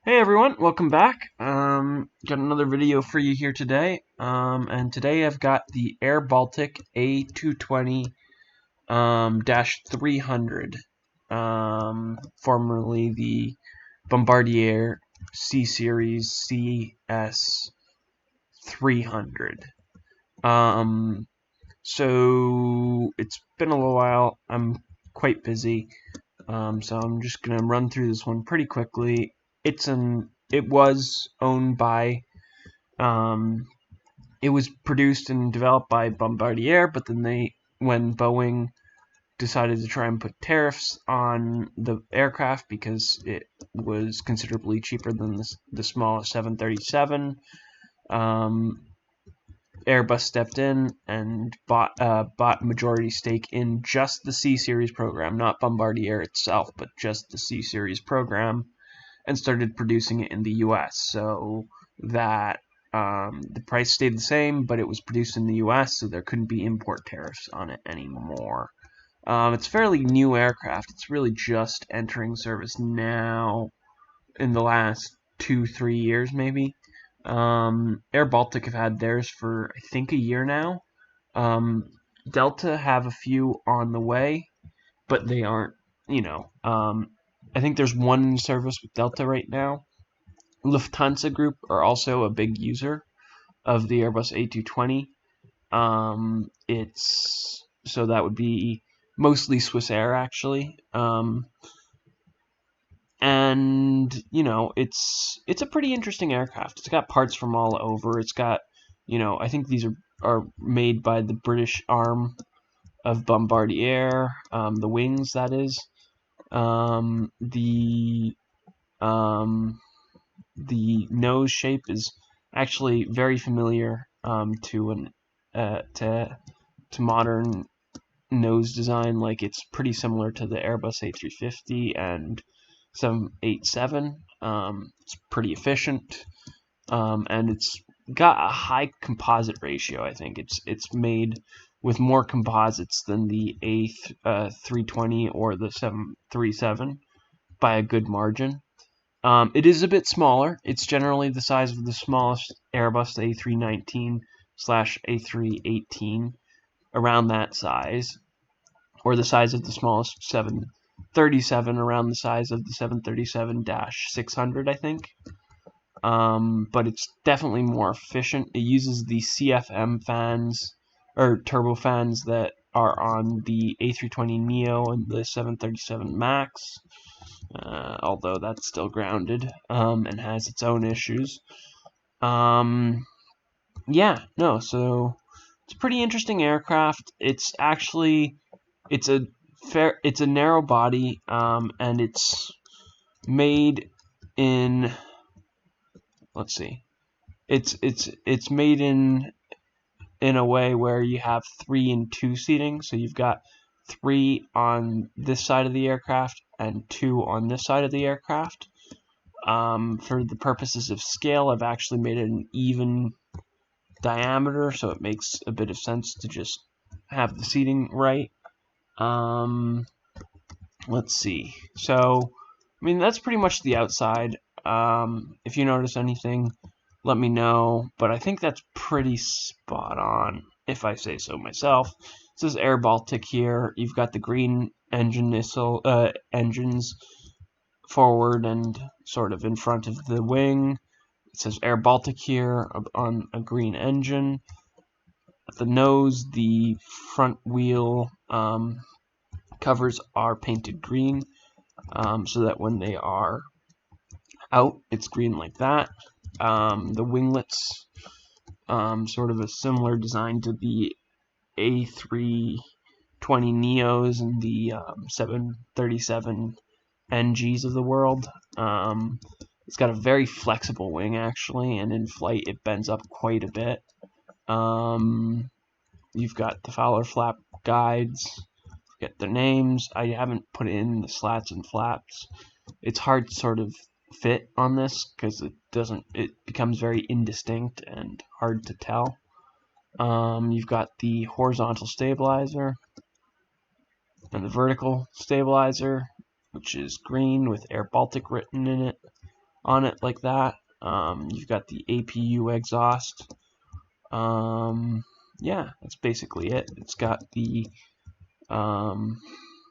Hey everyone, welcome back. Got another video for you here today. And today I've got the airBaltic A220 -300, formerly the Bombardier C Series CS 300. So it's been a little while. I'm quite busy. So I'm just gonna run through this one pretty quickly. It was owned by um, it was produced and developed by Bombardier, but then when Boeing decided to try and put tariffs on the aircraft because it was considerably cheaper than the smallest 737, um, Airbus stepped in and bought majority stake in just the C Series program, not Bombardier itself, but just the C Series program, and started producing it in the U.S. So that the price stayed the same, but it was produced in the U.S., so there couldn't be import tariffs on it anymore. It's a fairly new aircraft. It's really just entering service now in the last 2-3 years, maybe. airBaltic have had theirs for I think a year now. Um, Delta have a few on the way, but they aren't. I think there's one in service with Delta right now. Lufthansa Group are also a big user of the Airbus A220. It's so that would be mostly Swiss Air actually. And it's a pretty interesting aircraft. It's got parts from all over. It's got I think these are made by the British arm of Bombardier, the wings, that is. The nose shape is actually very familiar to modern nose design. Like, it's pretty similar to the Airbus A350 and 787. It's pretty efficient, and it's got a high composite ratio. I think it's made with more composites than the A320 or the 737 by a good margin. It is a bit smaller. It's generally the size of the smallest Airbus A319/A318, around that size, or the size of the smallest 737, around the size of the 737-600, I think. But it's definitely more efficient. It uses the CFM fans, or turbofans, that are on the A320neo and the 737 MAX, although that's still grounded and has its own issues. Yeah, no, so it's a pretty interesting aircraft. It's a narrow body, and it's made in, let's see, it's made in a way where you have 3 and 2 seating, so you've got 3 on this side of the aircraft and 2 on this side of the aircraft. For the purposes of scale, I've actually made it an even diameter, so it makes a bit of sense to just have the seating right. Let's see. So, I mean, that's pretty much the outside. If you notice anything, let me know. But I think that's pretty spot on, if I say so myself. It says airBaltic here. You've got the green engines forward and sort of in front of the wing. It says airBaltic here on a green engine. At the nose, the front wheel covers are painted green, so that when they are out, it's green like that. The winglets, sort of a similar design to the A320neos and the 737 NGs of the world. It's got a very flexible wing, actually, and in flight it bends up quite a bit. You've got the Fowler flap guides. Get their names. I haven't put in the slats and flaps. It's hard to sort of fit on this because it becomes very indistinct and hard to tell. You've got the horizontal stabilizer and the vertical stabilizer, which is green with airBaltic written in it. on it like that. You've got the APU exhaust. Yeah, that's basically it. It's got the oh,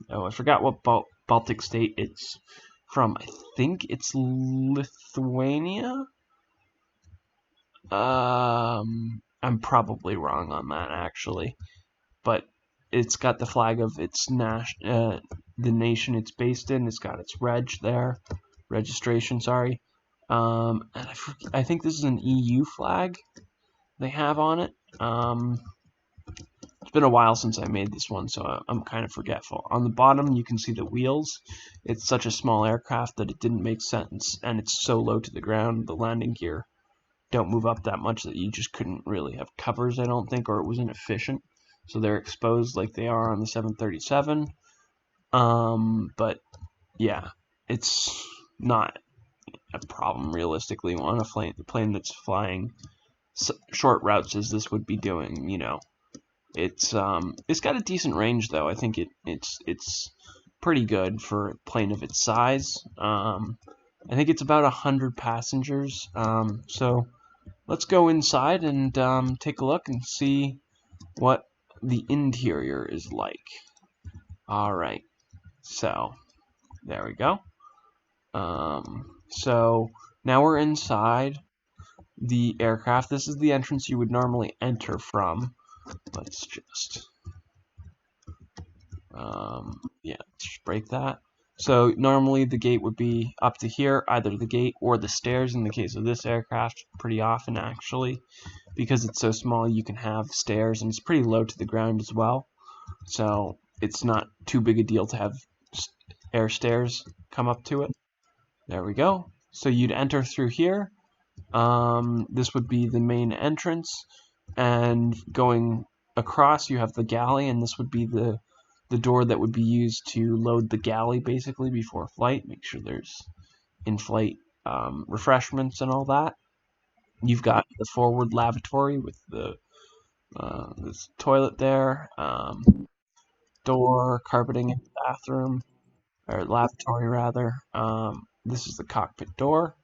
I forgot what Baltic state it's from. I think it's Lithuania. I'm probably wrong on that actually, but it's got the flag of its the nation it's based in. It's got its registration. Sorry, and I think this is an EU flag they have on it. It's been a while since I made this one, so I'm kind of forgetful. On the bottom, you can see the wheels. It's such a small aircraft that it didn't make sense, and it's so low to the ground. The landing gear don't move up that much that you just couldn't really have covers, I don't think, or it was inefficient. So they're exposed like they are on the 737. But yeah, it's not a problem realistically on a plane that's flying short routes as this would be doing. You know, it's got a decent range though. I think it's pretty good for a plane of its size. I think it's about 100 passengers. So let's go inside and take a look and see what the interior is like. Alright, so there we go. So now we're inside the aircraft. This is the entrance you would normally enter from. Let's just just break that. So normally the gate would be up to here, either the gate or the stairs. In the case of this aircraft, pretty often actually, because it's so small, you can have stairs, and it's pretty low to the ground as well. So it's not too big a deal to have air stairs come up to it. There we go. So you'd enter through here. This would be the main entrance, and going across you have the galley, and this would be the door that would be used to load the galley basically before flight. Make sure there's in-flight refreshments and all that. You've got the forward lavatory with the this toilet there, door, carpeting in the bathroom, or lavatory rather. This is the cockpit door.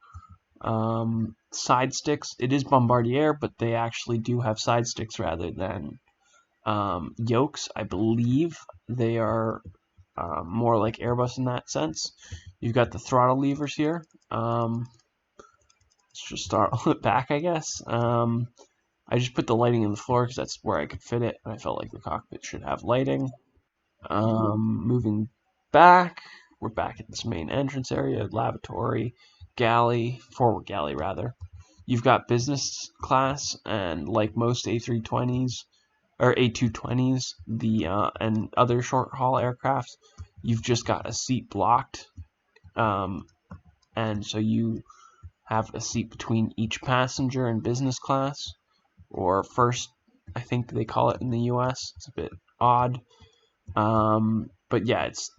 Side sticks. It is Bombardier, but they actually do have side sticks rather than yokes. I believe they are more like Airbus in that sense. You've got the throttle levers here. Let's just start on the back, I guess. I just put the lighting in the floor because that's where I could fit it, and I felt like the cockpit should have lighting. Moving back, we're back at this main entrance area, lavatory, galley, forward galley rather. You've got business class, and like most A320s, or A220s, and other short haul aircraft, you've just got a seat blocked, and so you have a seat between each passenger in business class, or first, I think they call it in the US. It's a bit odd, but yeah, it's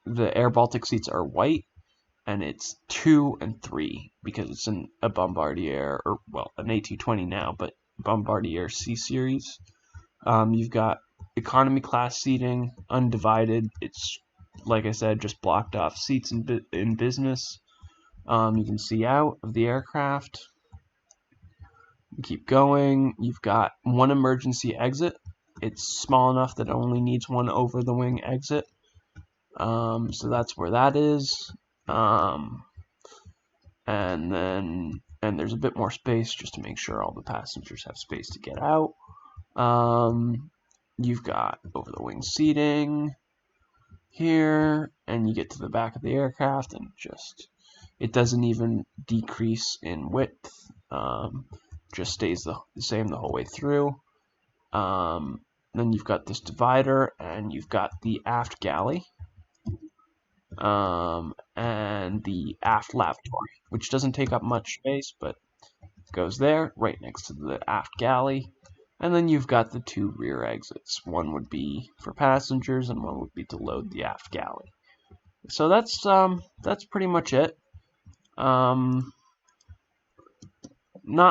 the airBaltic seats are white, and it's 2 and 3 because it's a Bombardier, or well, an A220 now, but Bombardier C series. You've got economy class seating, undivided. It's, like I said, just blocked off seats in business. You can see out of the aircraft. Keep going. You've got one emergency exit. It's small enough that it only needs one over the wing exit. So that's where that is. And there's a bit more space just to make sure all the passengers have space to get out. You've got over the wing seating here, and you get to the back of the aircraft, and it doesn't even decrease in width. Just stays the same the whole way through. Then you've got this divider, and you've got the aft galley, and the aft lavatory, which doesn't take up much space, but goes there, right next to the aft galley. And then you've got the 2 rear exits. One would be for passengers, and one would be to load the aft galley. So that's pretty much it. Not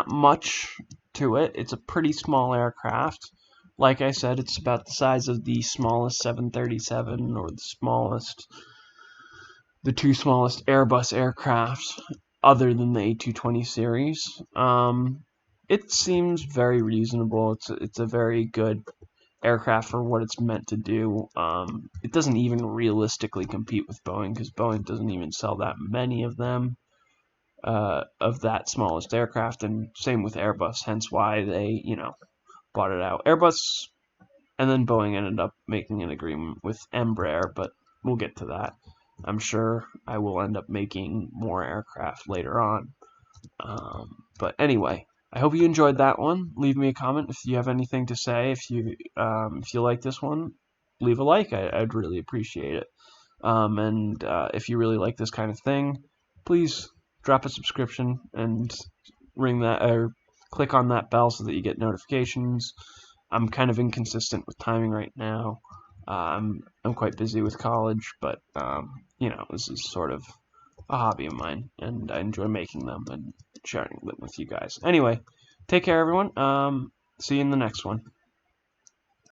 much to it. It's a pretty small aircraft. Like I said, it's about the size of the smallest 737 or the 2 smallest Airbus aircraft. other than the A220 series. It seems very reasonable. It's a very good aircraft for what it's meant to do. It doesn't even realistically compete with Boeing because Boeing doesn't even sell that many of them, of that smallest aircraft, and same with Airbus. Hence why they, bought it out. Airbus, and then Boeing ended up making an agreement with Embraer, but we'll get to that. I'm sure I will end up making more aircraft later on. But anyway, I hope you enjoyed that one. Leave me a comment if you have anything to say. If you like this one, leave a like. I'd really appreciate it. And if you really like this kind of thing, please drop a subscription and ring that or click on that bell so that you get notifications. I'm kind of inconsistent with timing right now. I'm quite busy with college, but this is sort of a hobby of mine, and I enjoy making them and sharing them with you guys. Anyway, take care, everyone. See you in the next one.